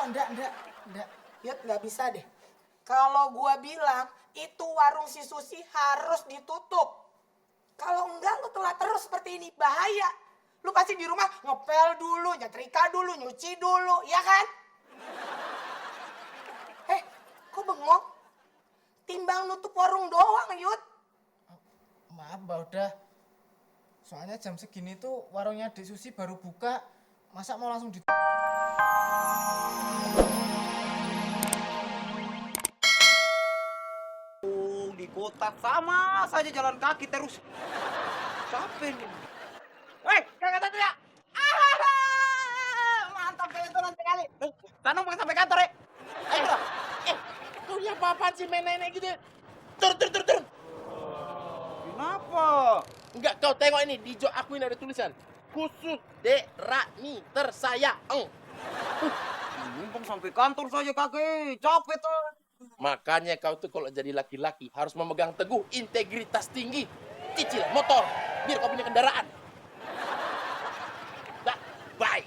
enggak. Yud, nggak bisa deh. Kalau gua bilang, itu warung si Susi harus ditutup. Kalau enggak, lu telat terus seperti ini, bahaya. Lu pasti di rumah ngepel dulu, nyetrika dulu, nyuci dulu, ya kan? Kok bengong? Timbang nutup warung doang, Yud. Maaf Mbak udah. Soalnya jam segini tuh warungnya Dek Susi baru buka. Masa mau langsung di... Di kota sama saja jalan kaki terus. Capek nih. Hei, kakak satu ya. Mantap kebetulan sekali. Tanong pengen sampai kantor ya. Ayo bro. Kau ya apa-apaan sih main nenek gitu? Turun. Kenapa? Enggak, kau tengok ini, di jok aku ini ada tulisan. Khusus Dek Rani tersayang. Numpang sampai kantor saja kakek. Capek tuh. Makanya kau tuh kalau jadi laki-laki harus memegang teguh integritas tinggi. Cicil motor, biar kau punya kendaraan. Dah, bye.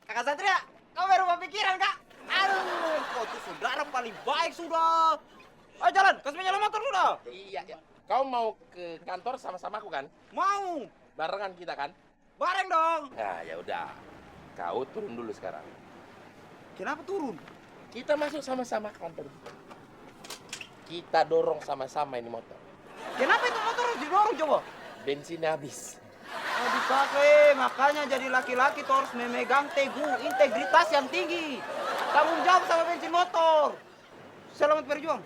Kakak Satria, kau baru berpikiran kak? Aduh, kau tuh saudara paling baik sudah. Ayo jalan, kasih jalan motor sudah. Iya. Kau mau ke kantor sama-sama aku kan? Mau, Barengan kita kan? bareng dong. Nah, ya udah. Kau turun dulu sekarang. Kenapa turun? Kita masuk sama-sama kantor. Kita dorong sama-sama ini motor. Kenapa itu motor harus didorong coba? Bensinnya habis. Aduh kakek, makanya jadi laki-laki tuh harus memegang teguh integritas yang tinggi. Tanggung jawab sama bensin motor. Selamat berjuang.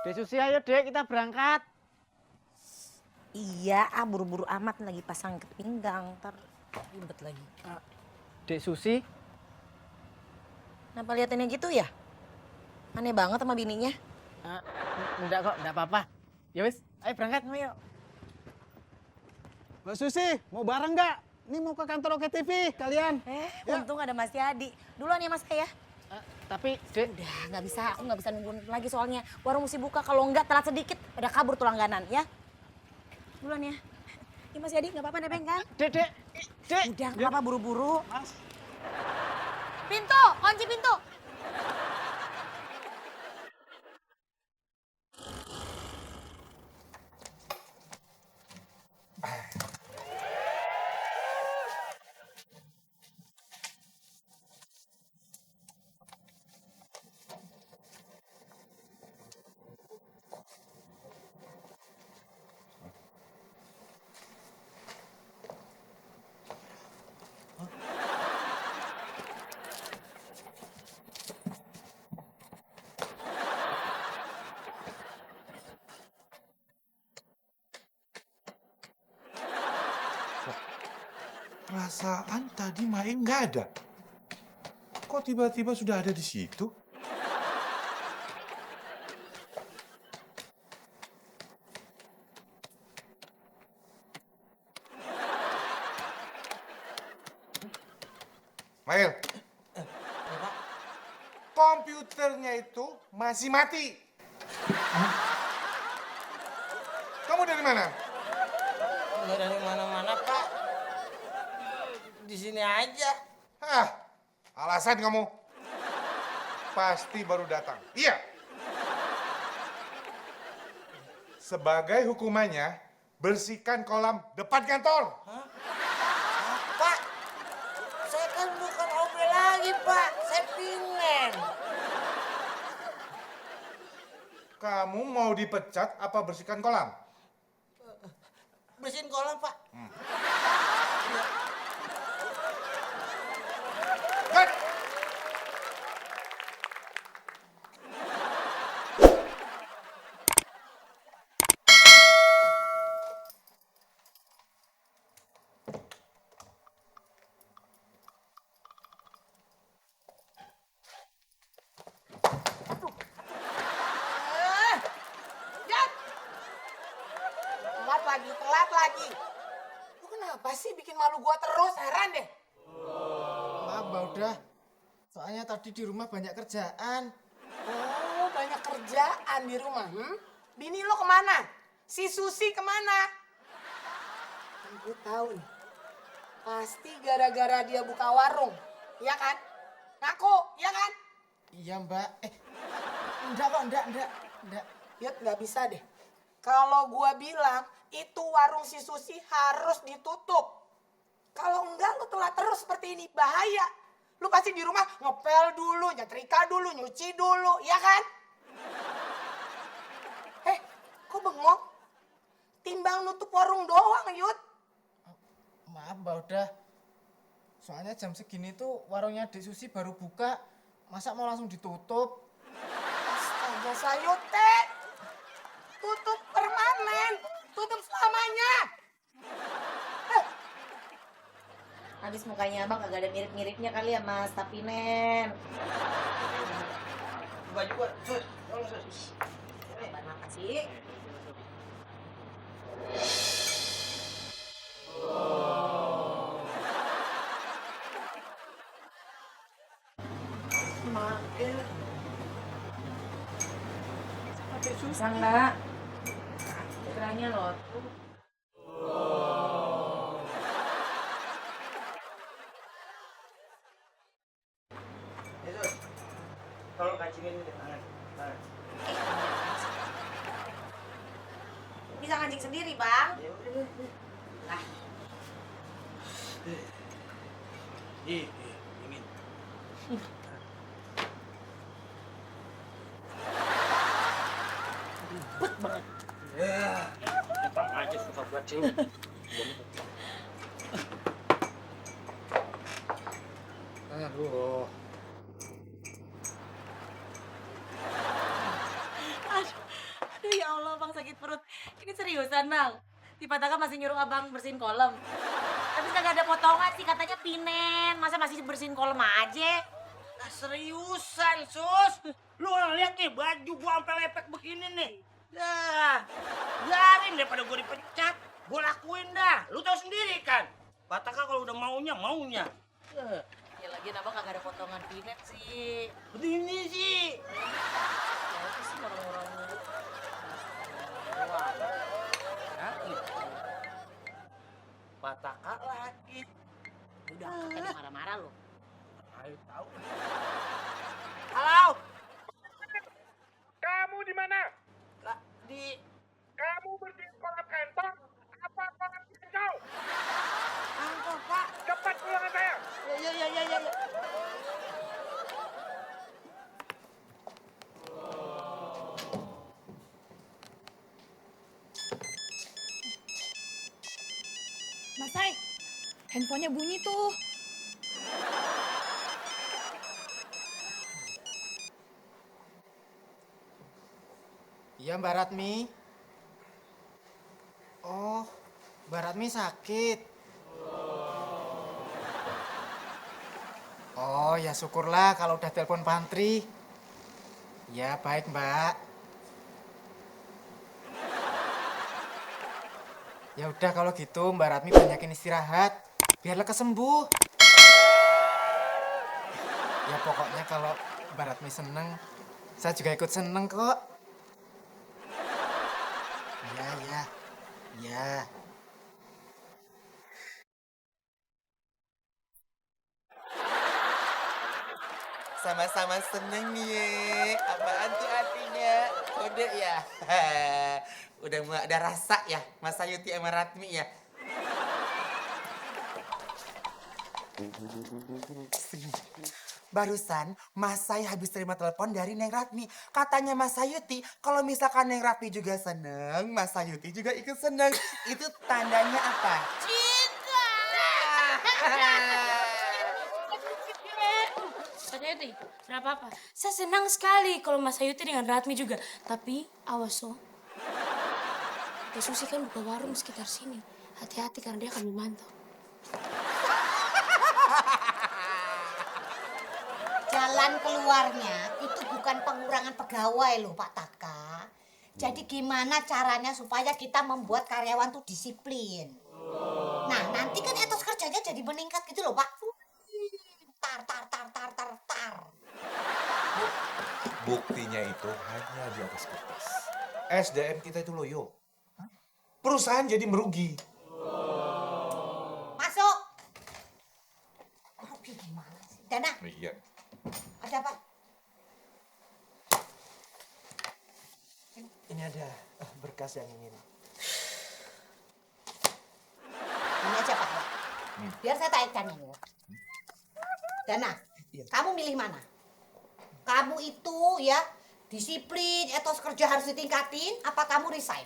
Dek Susi ayo Dek, kita berangkat. Iya, buru-buru amat lagi pasang ikat pinggang, ntar ribet lagi. Dek Susi, Kenapa liatinnya gitu ya? Aneh banget sama bininya. enggak kok, enggak apa-apa. Ya wis, ayo berangkat. Ayo. Mbak Susi, mau bareng nggak? Ini mau ke kantor Oke TV, kalian. Ya. Untung ada Mas Yadi. Duluan ya Mas ya. Tapi Dek, Udah, nggak bisa. Aku nggak bisa nungguin lagi soalnya. Warung mesti buka. Kalau nggak telat sedikit, udah kabur tuh langganan ya. Duluan ya. Ya Mas Yadi, nggak apa-apa nebeng kan? Dek. Udah, nggak apa-apa buru-buru. Pintu, kunci pintu. Perasaan tadi Maim nggak ada. Kok tiba-tiba sudah ada di situ? Mail, komputernya itu masih mati. Kamu dari mana? Enggak dari mana-mana, Pak. Di sini aja. Alasan kamu. Pasti baru datang. Iya. Sebagai hukumannya, bersihkan kolam depan kantor. Pak, saya kan bukan OB lagi, Pak. Saya pingin. Kamu mau dipecat apa bersihkan kolam? Bersihin kolam, Pak. Cut! Telat lagi. Lu kenapa sih bikin malu gua terus? Heran deh. Maaf, Mbak udah. Soalnya tadi di rumah banyak kerjaan. Oh, banyak kerjaan di rumah. Bini lo kemana? Si Susi kemana? Kan gue tahu nih. Pasti gara-gara dia buka warung. Iya kan? Ngaku, iya kan? Iya mbak. Enggak kok, enggak. Yud, nggak bisa deh. Kalau gua bilang, itu warung si Susi harus ditutup. Kalau enggak, lu telat terus seperti ini. Bahaya. Lu pasti di rumah ngepel dulu, nyetrika dulu, nyuci dulu. Iya kan? Kok bengong? Timbang nutup warung doang, Yud. Maaf mbak udah. Soalnya jam segini tuh warungnya Dek Susi baru buka. Masa mau langsung ditutup? Astaga Sayute. Tutup permanen. Tutup selamanya. Habis mukanya abang kagak ada mirip-miripnya kali ya Mas Tapinen. Baju gua, sus, tolong sus. Makasih. Bisa enggak? Putranya loh. Sus, tolong kancingin ini tangan. Bisa ngancing sendiri, Bang. Ya udah. Lah, Ingin. Tentang aja suka buat sini. Aduh. aduh ya Allah, Bang sakit perut. Ini seriusan, Bang. Tipataka masih nyuruh Abang bersihin kolam. Tapi kagak ada potongan sih, katanya pinen. Masa masih bersihin kolam aja? Nah, seriusan, Sus. Lu lihat nih baju gua sampai lepek begini nih. Dah, biarin daripada gua dipecat. Gua lakuin dah. Lu tahu sendiri kan. Bataka kalau udah maunya. Ya lagi Abang kagak ada potongan pinen sih. Begini sih. Ya itu sih orang-orang mulu. Bataka lagi. Udah, katanya marah-marah loh. Ayo tahu. Halo. Kamu di mana? Lah, di Kamu bersihin kolam kantong apa kolam kicau? kantor, Pak. Cepat pulang ke saya. Ya. Mas Sai, handphonenya bunyi tuh. Iya Mbak Ratmi. Oh, Mbak Ratmi sakit. Oh ya syukurlah kalau udah telepon pantri. Ya baik Mbak. Ya udah kalau gitu Mbak Ratmi banyakin istirahat. Biar lekas sembuh. Ya pokoknya kalau Mbak Ratmi seneng, saya juga ikut seneng kok. Ya. Sama-sama seneng nih. Apaan tuh artinya? Kode ya? Udah mulai ada rasa ya, Mas Sayuti sama Ratmi ya? Barusan Mas Say habis terima telepon dari Neng Ratmi. Katanya Mas Sayuti kalau misalkan Neng Ratmi juga seneng, Mas Sayuti juga ikut seneng. Itu tandanya apa? Cinta. Mas Sayuti, kenapa apa? Saya senang sekali kalau Mas Sayuti dengan Ratmi juga. Tapi awas so. Teh Susi kan buka warung sekitar sini. Hati-hati karena dia akan memantau. Jalan keluarnya itu bukan pengurangan pegawai loh Pak Taka. Jadi gimana caranya supaya kita membuat karyawan tuh disiplin. Nah nanti kan etos kerjanya jadi meningkat gitu loh Pak. Tar. Buktinya itu hanya di atas kertas. SDM kita itu loyo. Perusahaan jadi merugi. Masuk. Rugi gimana sih? Dana, Iya. ada apa? Ini ada berkas yang ingin. Ini aja Pak. Biar saya taikkan ini. Dana, kamu milih mana? Kamu itu ya disiplin, etos kerja harus ditingkatin, apa kamu resign?